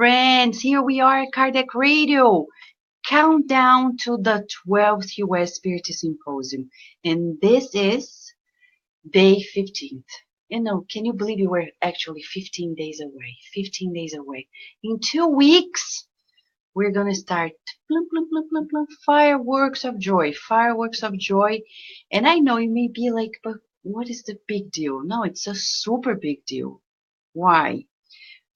friends. Here we are at Kardec Radio. Countdown to the 12th U.S. Spiritist Symposium. And this is day 15th. Can you believe we're actually 15 days away? 15 days away. In 2 weeks, we're going to start plum, plum, plum, plum, plum, fireworks of joy, fireworks of joy. And I know you may be like, but what is the big deal? No, it's a super big deal. Why?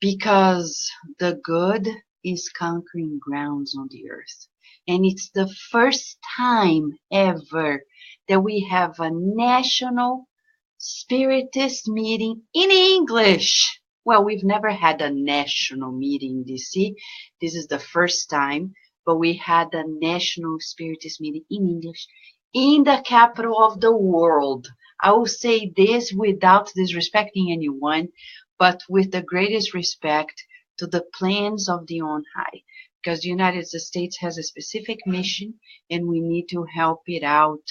Because the good is conquering grounds on the earth. And it's the first time ever that we have a national Spiritist meeting in English. Well, we've never had a national meeting in DC. This is the first time, but we had a national Spiritist meeting in English in the capital of the world. I will say this without disrespecting anyone, but with the greatest respect to the plans of the On High, because the United States has a specific mission and we need to help it out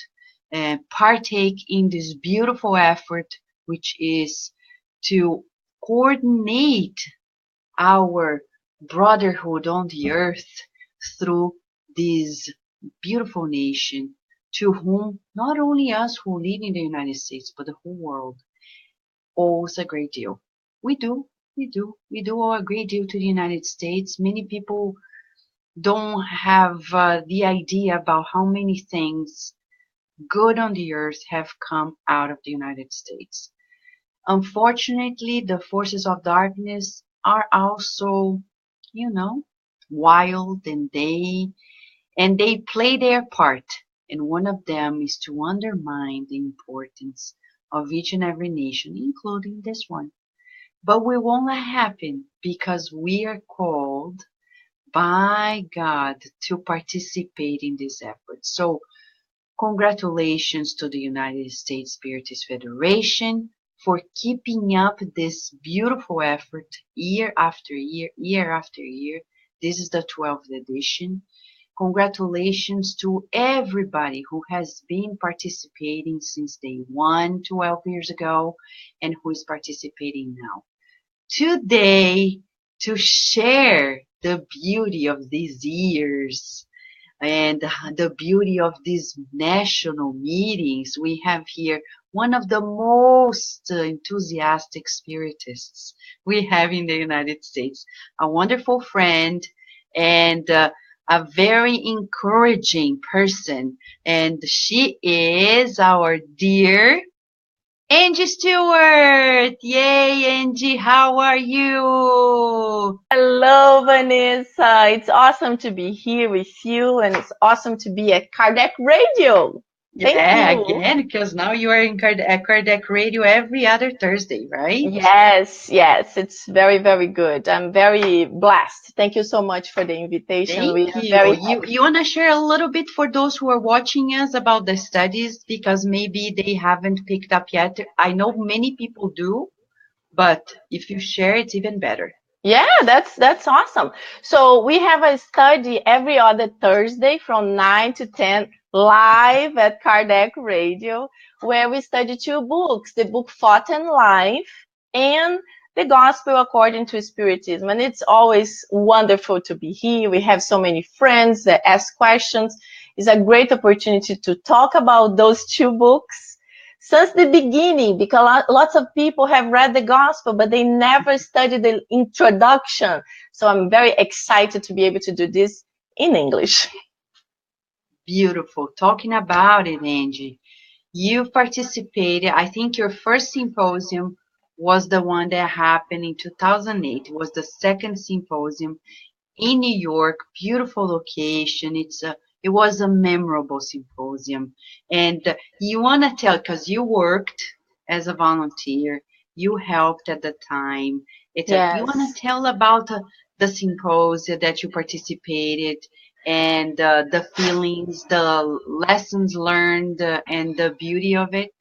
and partake in this beautiful effort, which is to coordinate our brotherhood on the earth through this beautiful nation to whom not only us who live in the United States, but the whole world owes a great deal. We do owe a great deal to the United States. Many people don't have the idea about how many things good on the earth have come out of the United States. Unfortunately, the forces of darkness are also, wild, and they play their part. And one of them is to undermine the importance of each and every nation, including this one. But we won't let happen because we are called by God to participate in this effort. So congratulations to the United States Spiritist Federation for keeping up this beautiful effort year after year, year after year. This is the 12th edition. Congratulations to everybody who has been participating since day one, 12 years ago, and who is participating now. Today, to share the beauty of these years and the beauty of these national meetings, we have here one of the most enthusiastic spiritists we have in the United States, a wonderful friend and a very encouraging person. And she is our dear Angie Stewart. Yay, Angie, how are you? Hello, Vanessa. It's awesome to be here with you, and it's awesome to be at Kardec Radio. Thank you. Again, because now you are at Kardec Radio every other Thursday, right? Yes, it's very, very good. I'm very blessed. Thank you so much for the invitation. Thank you. You want to share a little bit for those who are watching us about the studies, because maybe they haven't picked up yet. I know many people do, but if you share, it's even better. Yeah, that's awesome. So we have a study every other Thursday from 9 to 10 live at Kardec Radio, where we study 2 books, the book Thought and Life and the Gospel According to Spiritism. And it's always wonderful to be here. We have so many friends that ask questions. It's a great opportunity to talk about those 2 books since the beginning, because lots of people have read the gospel, but they never studied the introduction. So I'm very excited to be able to do this in English. Beautiful. Talking about it, Angie, you participated, I think your first symposium was the one that happened in 2008. It was the second symposium in New York. Beautiful location. It was a memorable symposium. And you want to tell, because you worked as a volunteer, you helped at the time. Yes. You want to tell about the symposium that you participated and the feelings, the lessons learned, and the beauty of it?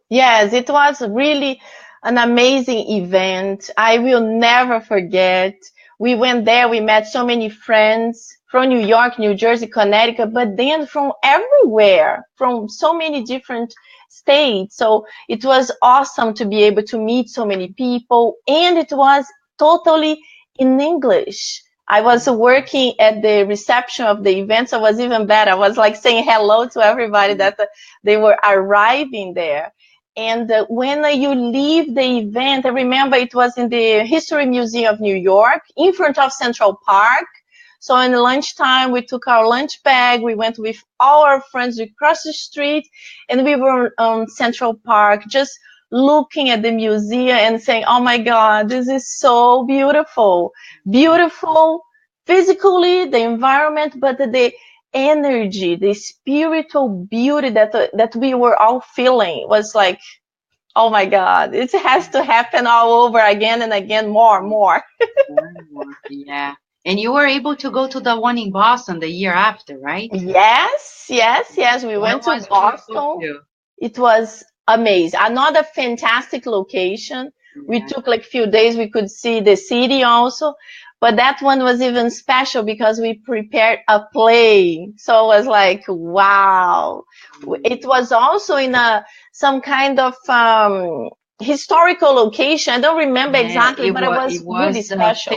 Yes, it was really an amazing event. I will never forget. We went there, we met so many friends from New York, New Jersey, Connecticut, but then from everywhere, from so many different states. So it was awesome to be able to meet so many people, and it was totally in English. I was working at the reception of the event, so it was even better. I was like saying hello to everybody that they were arriving there. And when you leave the event, I remember it was in the History Museum of New York, in front of Central Park. So in lunchtime, we took our lunch bag. We went with all our friends across the street, and we were on Central Park, just looking at the museum and saying, "Oh my God, this is so beautiful, beautiful physically, the environment, but the energy, the spiritual beauty that we were all feeling was like, oh my God, it has to happen all over again and again, more and more." More and more. Yeah. And you were able to go to the one in Boston the year after, right? Yes, yes, yes. We That went to was beautiful Boston. too. It was amazing. Another fantastic location. We Yeah. took like few days. We could see the city also, but that one was even special because we prepared a play. So it was like, wow. It was also in some kind of historical location. I don't remember Yeah, exactly, but it it was really was special.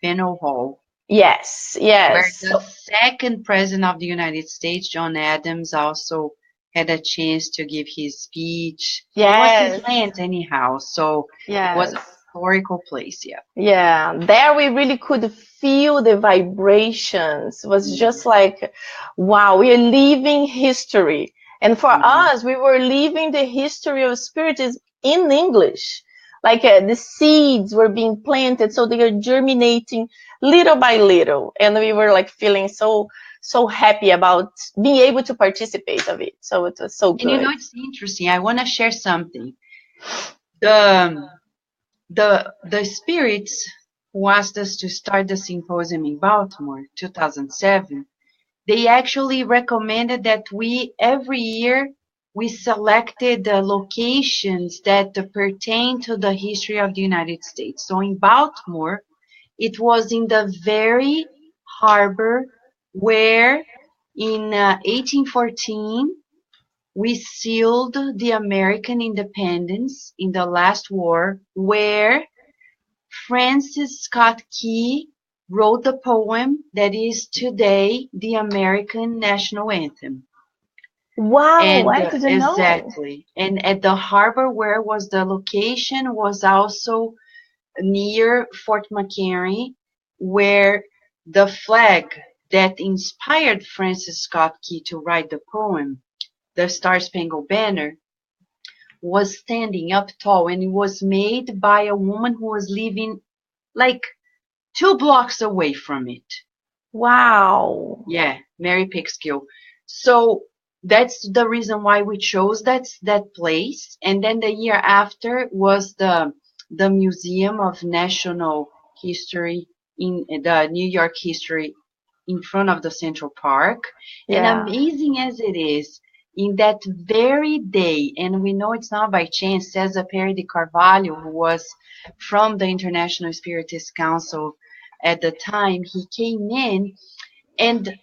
Faneuil Hall, Yes, where yes. the second president of the United States, John Adams, also had a chance to give his speech. It was his Yes, land anyhow, so it was a yes. historical place, yeah. Yeah, there we really could feel the vibrations. It was just like, wow, we are living history. And for Mhm. us, we were living the history of spiritism in English. Like the seeds were being planted, so they are germinating little by little. And we were like feeling so happy about being able to participate of it. So it was so And you know, good. it's interesting. I want to share something. The the spirits who asked us to start the symposium in Baltimore, 2007, they actually recommended that we every year we selected the locations that pertain to the history of the United States. So in Baltimore, it was in the very harbor where in 1814 we sealed the American independence in the last war, where Francis Scott Key wrote the poem that is today the American national anthem. Wow, And I didn't know. exactly. And at the harbor where was the location was also near Fort McHenry, where the flag that inspired Francis Scott Key to write the poem, the Star Spangled Banner, was standing up tall, and it was made by a woman who was living like 2 blocks away from it. Wow. Yeah, Mary Pickskill. So that's the reason why we chose that place. And then the year after was the Museum of National History in the New York History in front of the Central Park. And Yeah. amazing as it is, in that very day, and we know it's not by chance, Cesar Perry de Carvalho, who was from the International Spiritist Council at the time, he came in and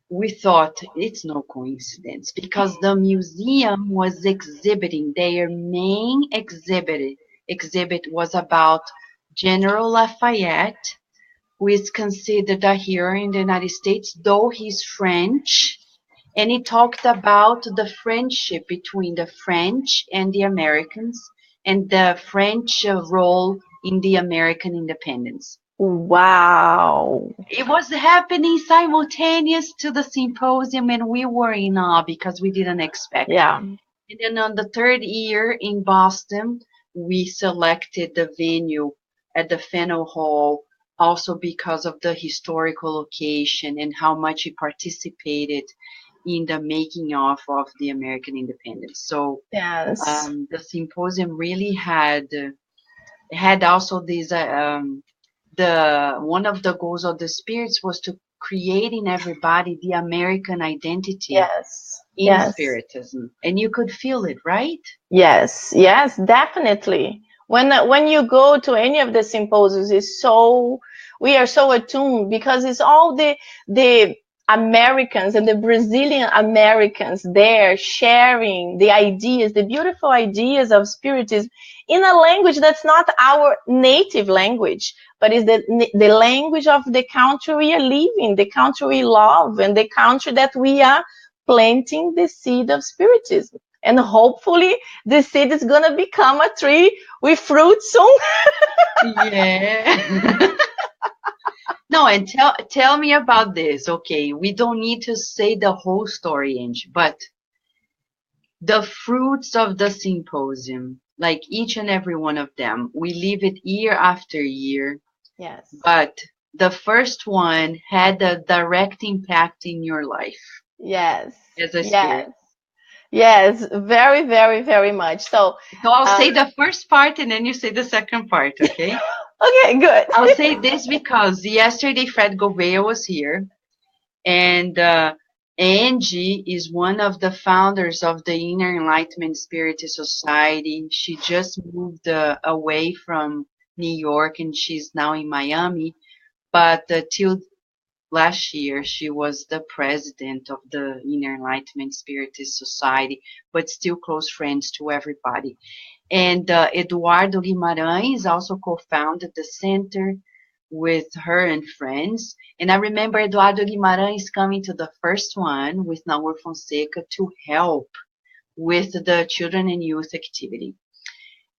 we thought it's no coincidence because the museum was exhibiting their main exhibit was about General Lafayette, who is considered a hero in the United States, though he's French. And he talked about the friendship between the French and the Americans and the French role in the American independence. Wow. It was happening simultaneous to the symposium, and we were in awe because we didn't expect. Yeah. And then on the third year in Boston, we selected the venue at the Faneuil Hall, also because of the historical location and how much it participated in the making of the American independence. So Yes. the symposium really had also these the one of the goals of the spirits was to create in everybody the American identity Yes. in Yes. spiritism, and you could feel it, right? Yes. Yes, definitely. When you go to any of the symposiums, it's so we are so attuned because it's all the Americans and the Brazilian Americans there sharing the ideas, the beautiful ideas of Spiritism in a language that's not our native language, but is the language of the country we are living, the country we love, and the country that we are planting the seed of Spiritism. And hopefully the seed is going to become a tree with fruit soon. Yeah. No, and tell me about this. Okay, we don't need to say the whole story, Angie, but the fruits of the symposium, like each and every one of them, we live it year after year, Yes. but the first one had a direct impact in your life Yes. as a spirit. Yes. Yes. Very, very, very much. So, So I'll uh, say the first part and then you say the second part, okay? okay, good. I'll say this because yesterday Fred Gouveia was here, and Angie is one of the founders of the Inner Enlightenment Spiritist Society. She just moved away from New York and she's now in Miami. But till last year, she was the president of the Inner Enlightenment Spiritist Society, but still close friends to everybody. And Eduardo Guimarães also co-founded the center with her and friends. And I remember Eduardo Guimarães coming to the first one with Naur Fonseca to help with the children and youth activity.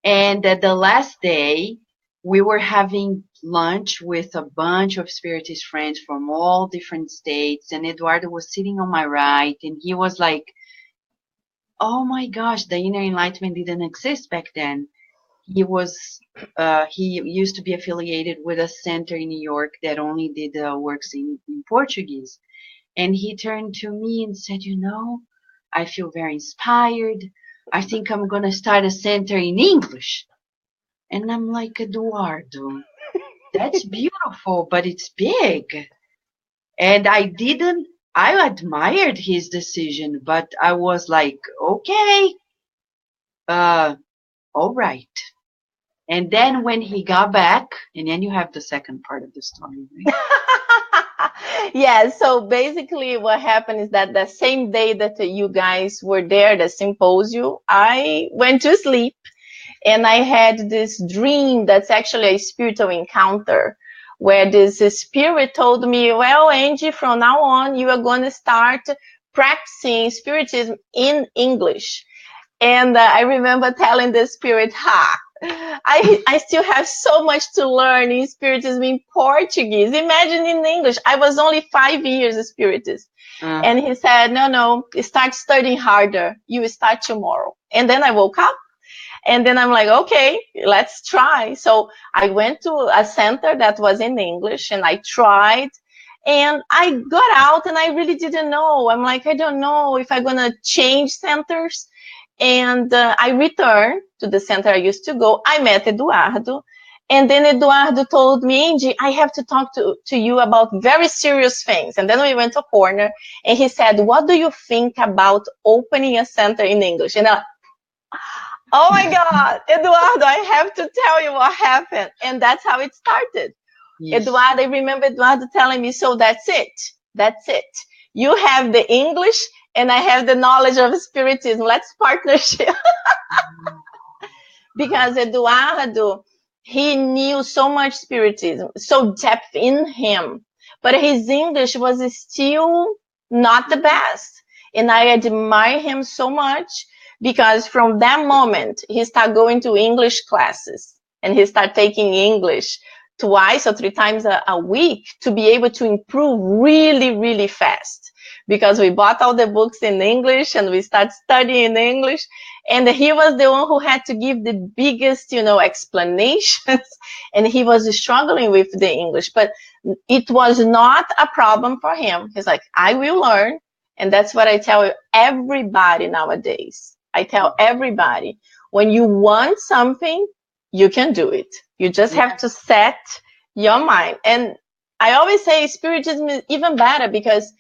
And at the last day, we were having lunch with a bunch of Spiritist friends from all different states. And Eduardo was sitting on my right, and he was like, oh my gosh, the inner enlightenment didn't exist back then. He used to be affiliated with a center in New York that only did works in Portuguese. And he turned to me and said, I feel very inspired. I think I'm going to start a center in English. And I'm like, Eduardo, that's beautiful, but it's big. And I admired his decision, but I was like, okay, uh, all right. And then when he got back, and then you have the second part of the story, right? Yeah, so basically what happened is that the same day that you guys were there, the symposium, I went to sleep and I had this dream that's actually a spiritual encounter where this spirit told me, well, Angie, from now on, you are going to start practicing spiritism in English. And I remember telling the spirit, I still have so much to learn in Spiritism in Portuguese. Imagine in English. I was only 5 years a Spiritist. And he said, no, start studying harder. You will start tomorrow. And then I woke up. And then I'm like, okay, let's try. So I went to a center that was in English and I tried. And I got out and I really didn't know. I'm like, I don't know if I'm going to change centers. And I returned to the center I used to go. I met Eduardo. And then Eduardo told me, Angie, I have to talk to you about very serious things. And then we went to a corner and he said, what do you think about opening a center in English? And oh my God, Eduardo, I have to tell you what happened. And that's how it started. Yes. Eduardo, I remember Eduardo telling me, so that's it. That's it. You have the English and I have the knowledge of Spiritism. Let's partnership. Because Eduardo, he knew so much Spiritism, so depth in him. But his English was still not the best. And I admire him so much because from that moment, he started going to English classes and he started taking English twice or 3 times a week to be able to improve really, really fast. Because we bought all the books in English and we started studying English. And he was the one who had to give the biggest, explanations. And he was struggling with the English. But it was not a problem for him. He's like, I will learn. And that's what I tell everybody nowadays. I tell everybody, when you want something, you can do it. You just have to set your mind. And I always say Spiritism is even better because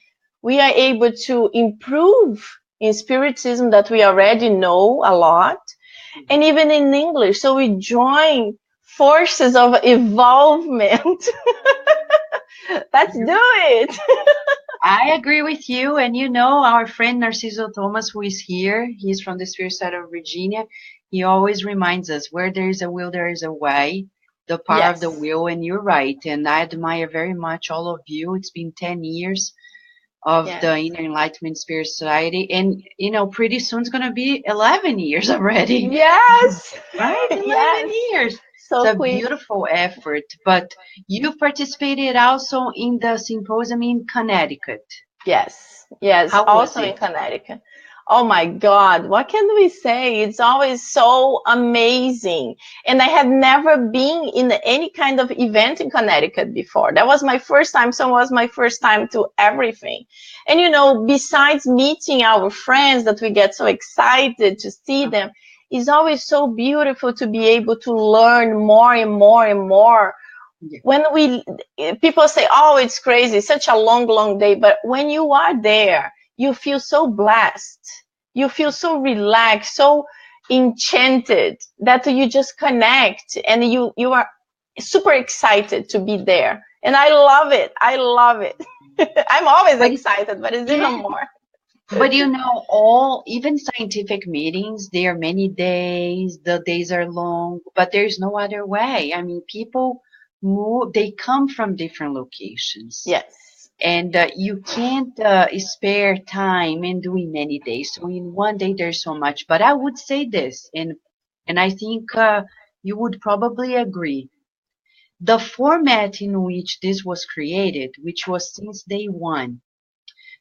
we are able to improve in Spiritism that we already know a lot, and even in English. So we join forces of evolvement. Let's do it. I agree with you. And you know, our friend Narciso Thomas, who is here, he's from the Spirit side of Virginia. He always reminds us where there is a will, there is a way, the power of the Yes, will. And you're right. And I admire very much all of you. It's been 10 years of yes, the Inner Enlightenment Spirit Society. And, you know, pretty soon it's going to be 11 years already. yes, Right? 11 yes. years. It's So a quick. beautiful effort. But you participated also in the symposium in Connecticut. Yes, yes, How was also in it? Connecticut. Oh my God, what can we say? It's always so amazing. And I had never been in any kind of event in Connecticut before. That was my first time. So it was my first time to everything. And you know, besides meeting our friends that we get so excited to see them, it's always so beautiful to be able to learn more and more and more Yeah. when people say, oh, it's crazy, such a long day, but when you are there, you feel so blessed, you feel so relaxed, so enchanted that you just connect, and you are super excited to be there, and I love it. I'm always But excited, but it's yeah, even more. but you know, all even scientific meetings, there are many days, the days are long, but there's no other way. I mean, people move, they come from different locations. Yes, And you can't spare time in doing many days. So in one day there's so much. But I would say this, and I think you would probably agree. The format in which this was created, which was since day one,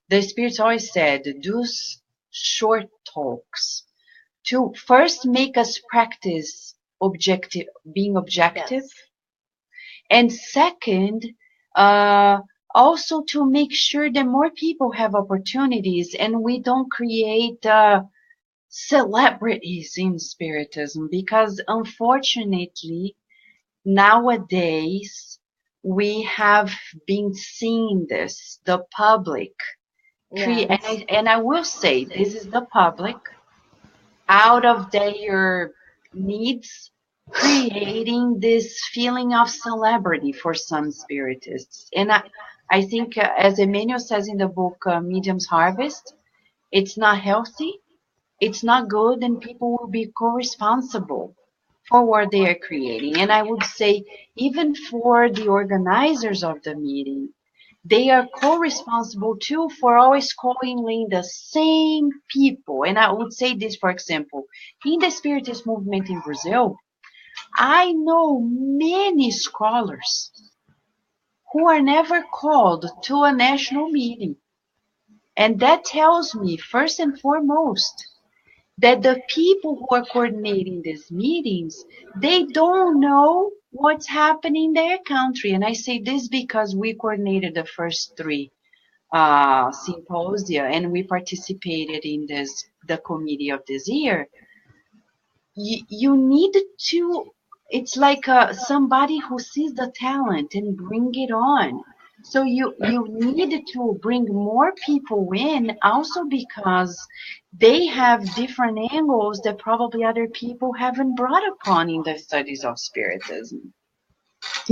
the spirits always said, do short talks to first make us practice objective, being objective, yes, and second, uh, also to make sure that more people have opportunities and we don't create celebrities in Spiritism, because unfortunately nowadays we have been seeing this, the public yes, and I will say this is the public out of their needs, creating this feeling of celebrity for some spiritists. And I think, as Emmanuel says in the book Medium's Harvest, it's not healthy, it's not good, and people will be co-responsible for what they are creating. And I would say, even for the organizers of the meeting, they are co-responsible too for always calling the same people. And I would say this, for example, in the Spiritist movement in Brazil, I know many scholars who are never called to a national meeting. And that tells me, first and foremost, that the people who are coordinating these meetings, they don't know what's happening in their country. And I say this because we coordinated the first three symposia and we participated in the committee of this year. You need to, it's like somebody who sees the talent and bring it on. So you need to bring more people in also because they have different angles that probably other people haven't brought upon in the studies of spiritism.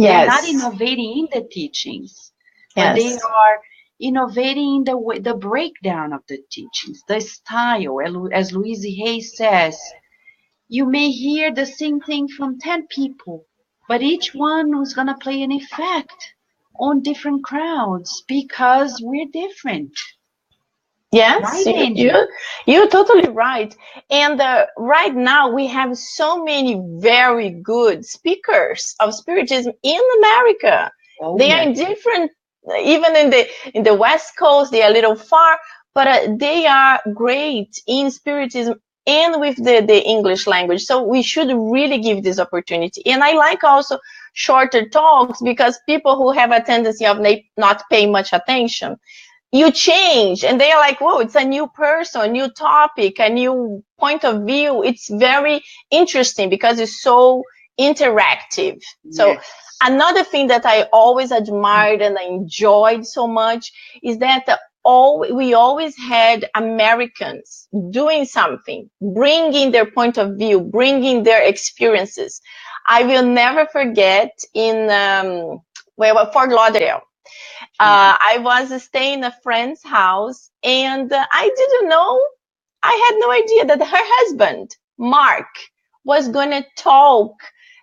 They're not yes, innovating in the teachings, but they yes. are innovating in the way, the breakdown of the teachings, the style. As Louise Hay says, you may hear the same thing from 10 people, but each one is going to play an effect on different crowds because we're different. Yes, Right, Angie? you're totally right. And right now we have so many very good speakers of spiritism in America. Oh, They are yes. in different, even in the West Coast, they are a little far, but they are great in spiritism and with the English language. So we should really give this opportunity. And I like also shorter talks because people who have a tendency of not paying much attention, you change and they are like, whoa, it's a new person, a new topic, a new point of view. It's very interesting because it's so interactive. So Yes. another thing that I always admired and I enjoyed so much is that we always had Americans doing something, bringing their point of view, bringing their experiences. I will never forget in Fort Lauderdale. I was staying in a friend's house, and I didn't know, I had no idea that her husband, Mark, was going to talk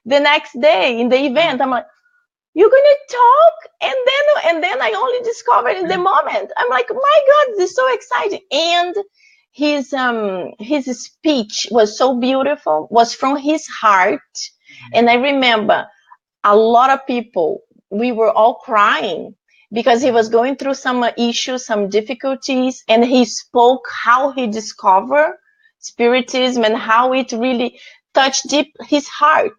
the next day in the event. I'm like, you're going to talk? And then I only discovered in the moment. I'm like, my God, this is so exciting. And his speech was so beautiful, was from his heart. And I remember a lot of people, we were all crying because he was going through some issues, some difficulties, and he spoke how he discovered Spiritism and how it really touched deep his heart.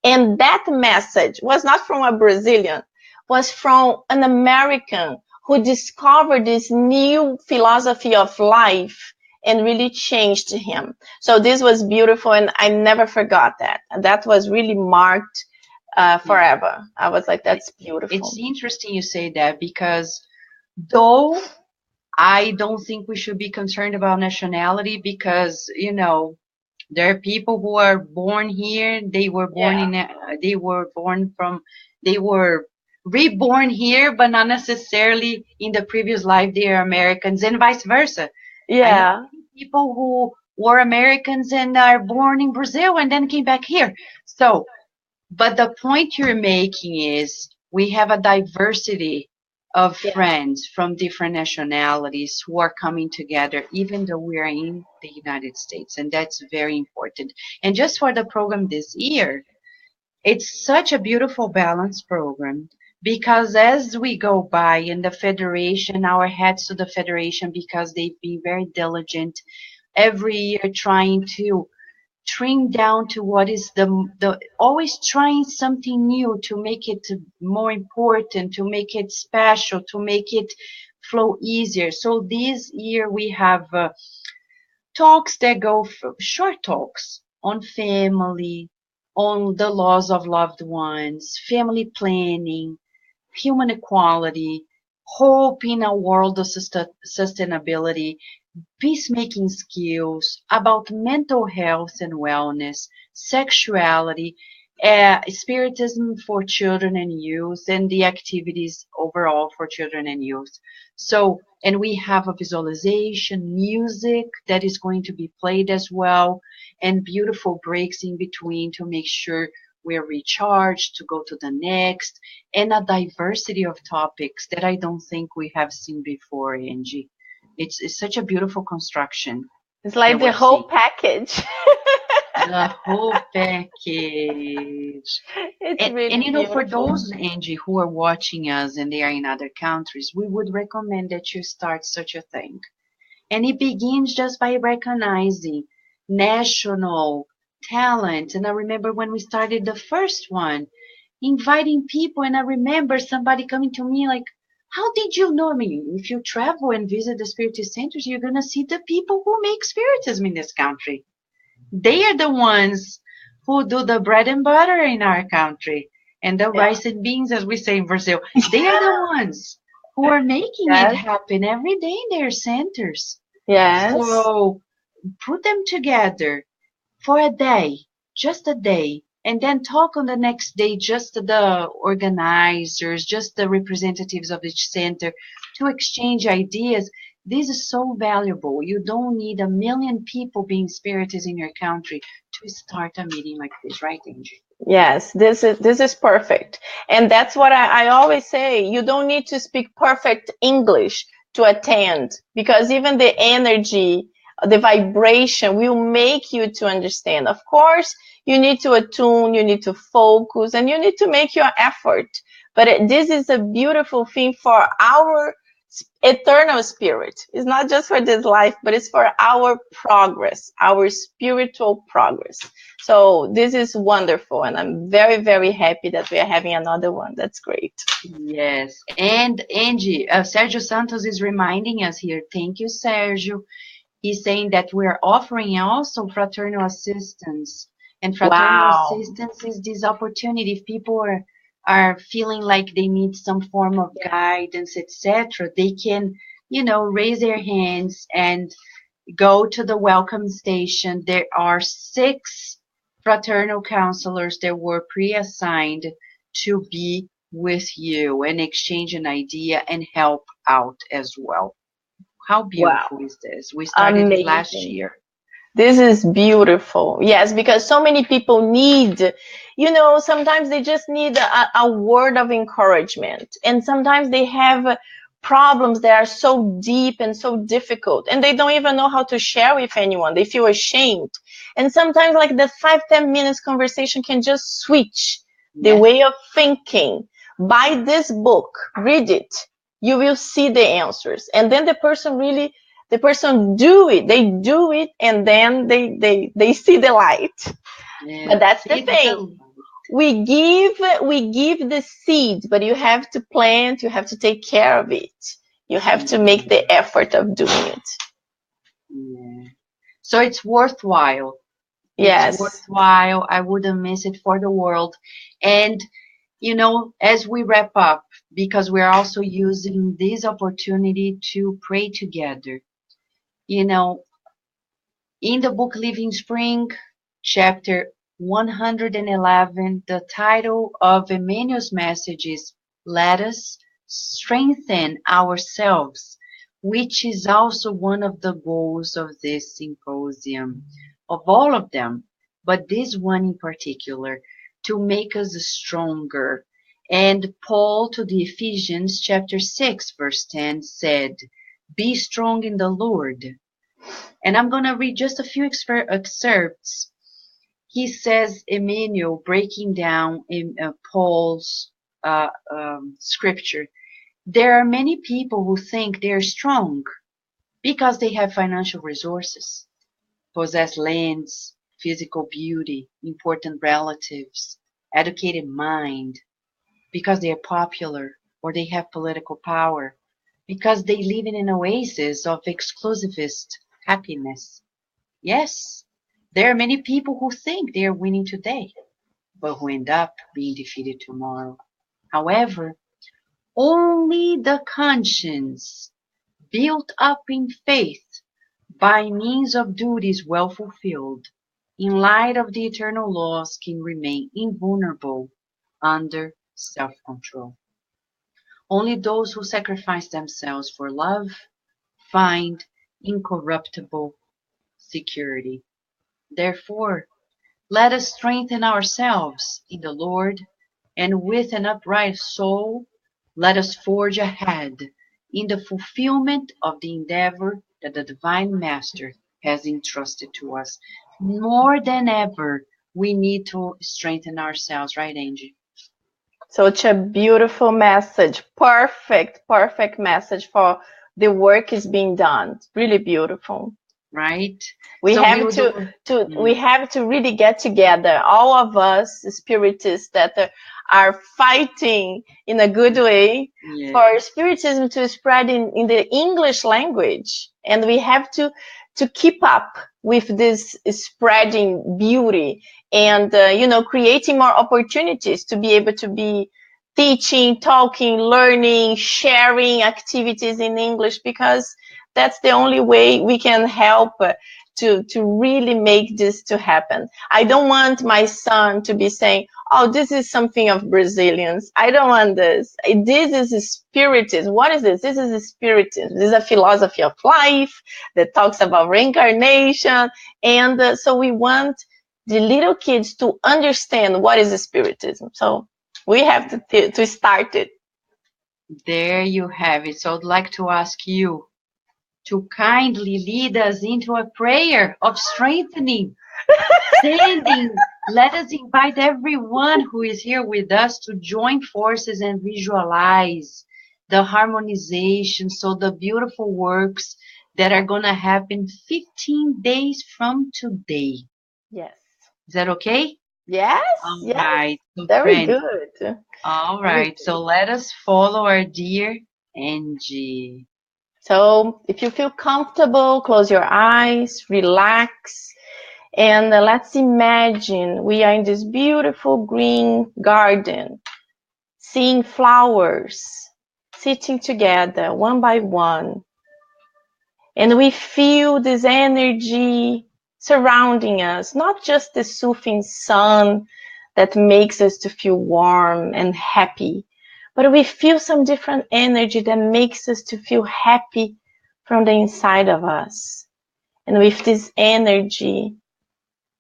And that message was not from a Brazilian, was from an American who discovered this new philosophy of life and really changed him. So this was beautiful, and I never forgot that. And that was really marked forever. I was like, that's beautiful. It's interesting you say that, because though I don't think we should be concerned about nationality, because, you know, there are people who are born here, they were born they were reborn here, but not necessarily in the previous life they are Americans, and vice versa. I know people who were Americans and are born in Brazil and then came back here. So, but the point you're making is we have a diversity of friends from different nationalities who are coming together, even though we are in the United States. And that's very important. And just for the program this year, it's such a beautiful balanced program, because as we go by in the Federation, our hats to the Federation, because they've been very diligent every year trying to trim down to what is the always trying something new to make it more important, to make it special, to make it flow easier. So this year we have talks that go short talks on family, on the loss of loved ones, family planning, human equality, hope in a world of sustainability, peacemaking skills, about mental health and wellness, sexuality, spiritism for children and youth, and the activities overall for children and youth. So, and we have a visualization, music that is going to be played as well, and beautiful breaks in between to make sure we're recharged to go to the next, and a diversity of topics that I don't think we have seen before, Angie. It's such a beautiful construction. It's like the whole package. The whole package. It's really and you know, for beautiful. those, Angie, who are watching us and they are in other countries, we would recommend that you start such a thing. And it begins just by recognizing national talent. And I remember when we started the first one, inviting people, and I remember somebody coming to me like, how did you know? I mean, if you travel and visit the Spiritist centers, you're going to see the people who make Spiritism in this country. They are the ones who do the bread and butter in our country, and the rice and beans, as we say in Brazil. They are the ones who are making it happen every day in their centers. Yes. So put them together for a day, just a day, and then talk on the next day, just the organizers, just the representatives of each center, to exchange ideas. This is so valuable. You don't need a million people being spiritists in your country to start a meeting like this, right, Angie? Yes, this is perfect. And that's what I always say. You don't need to speak perfect English to attend, because even the energy, the vibration will make you to understand. Of course, you need to attune, you need to focus, and you need to make your effort. But this is a beautiful thing for our eternal spirit. It's not just for this life, but it's for our progress, our spiritual progress. So this is wonderful, and I'm very, very happy that we are having another one. That's great. Yes. And Angie, Sergio Santos is reminding us here. Thank you, Sergio. He's saying that we're offering also fraternal assistance. And fraternal assistance is this opportunity. If people are feeling like they need some form of guidance, etc., they can, you know, raise their hands and go to the welcome station. There are 6 fraternal counselors that were pre-assigned to be with you and exchange an idea and help out as well. How Wow. beautiful is this? We started it last Amazing. year. This is beautiful. Yes, because so many people need, sometimes they just need a word of encouragement. And sometimes they have problems that are so deep and so difficult, and they don't even know how to share with anyone. They feel ashamed. And sometimes, like the 5-10 minutes conversation can just switch the Yes. way of thinking. Buy this book, read it. You will see the answers. And then the person do it, they do it, and then they see the light. Yeah. But that's the It's thing, the we give the seed, but you have to plant, you have to take care of it, you have to make the effort of doing it. yeah. So it's worthwhile. It's Yes. worthwhile. I wouldn't miss it for the world. And as we wrap up, because we're also using this opportunity to pray together. You know, in the book Living Spring, chapter 111, the title of Emmanuel's message is Let Us Strengthen Ourselves, which is also one of the goals of this symposium, of all of them, but this one in particular, to make us stronger. And Paul to the Ephesians, chapter 6, verse 10 said, Be strong in the Lord. And I'm going to read just a few excerpts. He says, Emmanuel, breaking down in Paul's scripture, there are many people who think they're strong because they have financial resources, possess lands, physical beauty, important relatives, educated mind, because they are popular or they have political power, because they live in an oasis of exclusivist happiness. Yes, there are many people who think they are winning today, but who end up being defeated tomorrow. However, only the conscience built up in faith by means of duties well fulfilled, in light of the eternal laws, can remain invulnerable under self-control. Only those who sacrifice themselves for love find incorruptible security. Therefore, let us strengthen ourselves in the Lord, and with an upright soul, let us forge ahead in the fulfillment of the endeavor that the Divine Master has entrusted to us. More than ever, we need to strengthen ourselves, right, Angie? Such a beautiful message. Perfect message for the work is being done. It's really beautiful. Right? We So we have will to, do. we have to really get together, all of us spiritists that are fighting in a good way Yeah. for spiritism to spread in the English language, and we have to keep up with this spreading beauty, and creating more opportunities to be able to be teaching, talking, learning, sharing activities in English, because that's the only way we can help to really make this to happen. I don't want my son to be saying, oh, this is something of Brazilians. I don't want this. This is a spiritism. What is this? This is a spiritism. This is a philosophy of life that talks about reincarnation. And so we want the little kids to understand what is a spiritism. So we have to start it. There you have it. So I'd like to ask you to kindly lead us into a prayer of strengthening, sending. Let us invite everyone who is here with us to join forces and visualize the harmonization. So the beautiful works that are going to happen 15 days from today. Yes. Is that okay? Yes. All Yes. right. So Very friends, good. all Very right. good. So let us follow our dear Angie. So if you feel comfortable, close your eyes, relax, and let's imagine we are in this beautiful green garden, seeing flowers, sitting together one by one. And we feel this energy surrounding us, not just the soothing sun that makes us to feel warm and happy, but we feel some different energy that makes us to feel happy from the inside of us. And with this energy,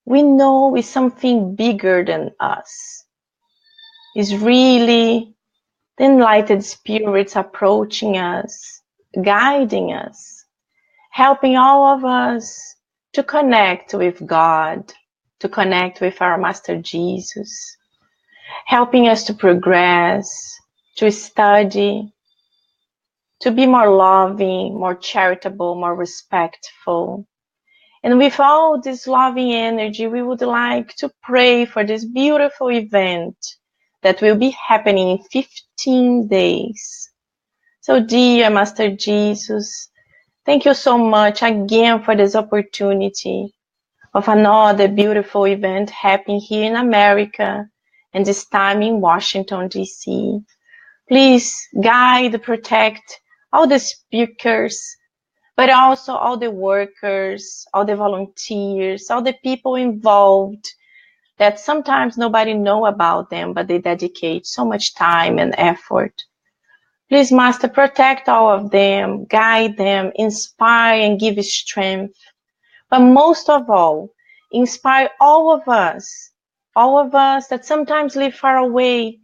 we know it's something bigger than us. It's really the enlightened spirits approaching us, guiding us, helping all of us to connect with God, to connect with our Master Jesus, helping us to progress, to study, to be more loving, more charitable, more respectful. And with all this loving energy, we would like to pray for this beautiful event that will be happening in 15 days. So, dear Master Jesus, thank you so much again for this opportunity of another beautiful event happening here in America, and this time in Washington, D.C. Please guide, protect all the speakers, but also all the workers, all the volunteers, all the people involved that sometimes nobody know about them, but they dedicate so much time and effort. Please, Master, protect all of them, guide them, inspire and give strength. But most of all, inspire all of us that sometimes live far away,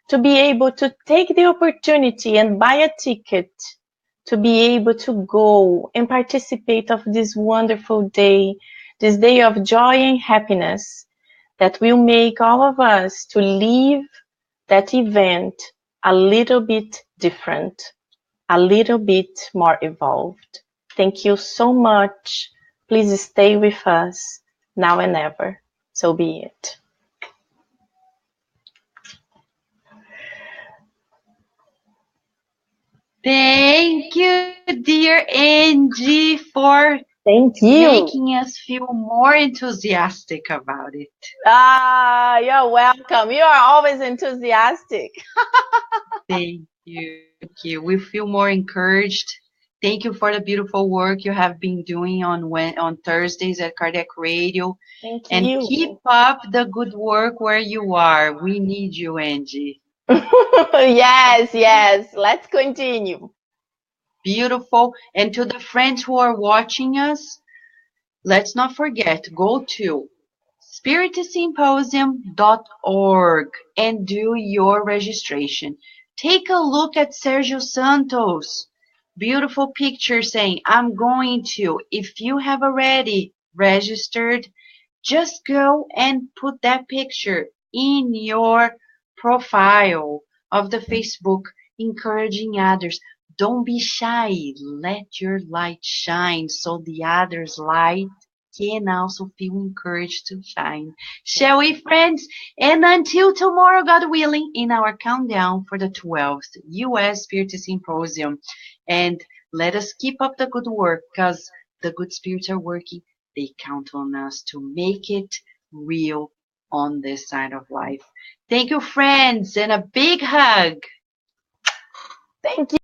to be able to take the opportunity and buy a ticket to be able to go and participate of this wonderful day, this day of joy and happiness that will make all of us to live that event a little bit different, a little bit more evolved. Thank you so much. Please stay with us now and ever. So be it. Thank you, dear Angie, for Thank you. making us feel more enthusiastic about it. Ah, you're welcome. You are always enthusiastic. Thank you. Thank you. We feel more encouraged. Thank you for the beautiful work you have been doing on Thursdays at Cardiac Radio. Thank And you. keep up the good work where you are. We need you, Angie. Yes. Let's continue. Beautiful. And to the friends who are watching us, let's not forget, go to spiritistsymposium.org and do your registration. Take a look at Sergio Santos. Beautiful picture saying, I'm going to. If you have already registered, just go and put that picture in your profile of the Facebook, encouraging others. Don't be shy. Let your light shine so the others' light can also feel encouraged to shine. Shall we, friends? And until tomorrow, God willing, in our countdown for the 12th U.S. Spiritist Symposium. And let us keep up the good work, because the good spirits are working. They count on us to make it real on this side of life. Thank you, friends, and a big hug. Thank you.